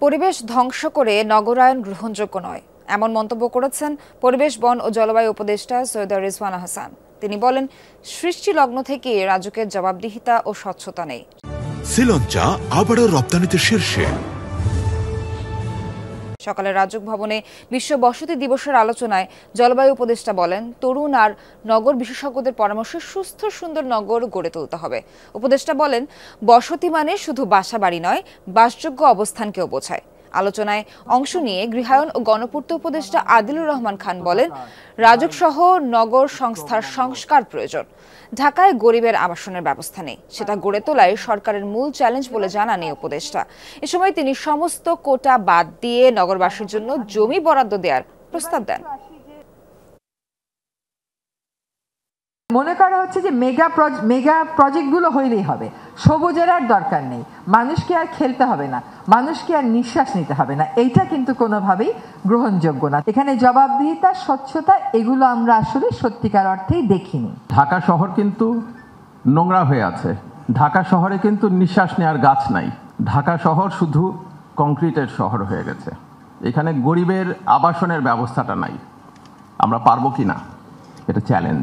পরিবেশ ধ্বংস করে নগরায়ন গ্রহণযোগ্য নয়, এমন মন্তব্য করেছেন পরিবেশ, বন ও জলবায়ু উপদেষ্টা সৈয়দা রিজওয়ানা হাসান। তিনি বলেন, সৃষ্টিলগ্ন থেকে রাজুকের জবাবদিহিতা ও স্বচ্ছতা নেই। শ্রীলঙ্কা আবারও রপ্তানিতে শীর্ষে। সকালে রাজুক ভবনে বিশ্ব বসতি দিবসের আলোচনায় জলবায়ু উপদেষ্টা বলেন, তরুণ আর নগর বিশেষজ্ঞদের পরামর্শে সুস্থ সুন্দর নগর গড়ে তুলতে হবে। উপদেষ্টা বলেন, বসতি মানে শুধু বাসাবাড়ি নয়, বাসযোগ্য অবস্থানকেও বোঝায়। আলোচনায় অংশ নিয়ে গৃহায়ন ও গণপূর্ত উপদেষ্টা আদিলুর রহমান খান বলেন, রাজুক সহ নগর সংস্থার সংস্কার প্রয়োজন। ঢাকায় গরিবের আবাসনের ব্যবস্থা নেই, সেটা গড়ে তোলাই সরকারের মূল চ্যালেঞ্জ বলে জানান এই উপদেষ্টা। এ সময় তিনি সমস্ত কোটা বাদ দিয়ে নগরবাসীর জন্য জমি বরাদ্দ দেওয়ার প্রস্তাব দেন। মনে করা হচ্ছে যে মেগা প্রজেক্টগুলো হইলেই হবে, সবুজের আর দরকার নেই, মানুষকে আর খেলতে হবে না, মানুষকে আর নিঃশ্বাস নিতে হবে না। এইটা কিন্তু কোনোভাবেই গ্রহণযোগ্য না। এখানে জবাবদিহিতা, স্বচ্ছতা এগুলো আমরা আসলে সত্যিকার অর্থেই দেখিনি। ঢাকা শহর কিন্তু নোংরা হয়ে আছে। ঢাকা শহরে কিন্তু নিঃশ্বাস নেওয়ার গাছ নাই। ঢাকা শহর শুধু কংক্রিটের শহর হয়ে গেছে। এখানে গরিবের আবাসনের ব্যবস্থাটা নাই। আমরা পারবো কি না, এটা চ্যালেঞ্জ।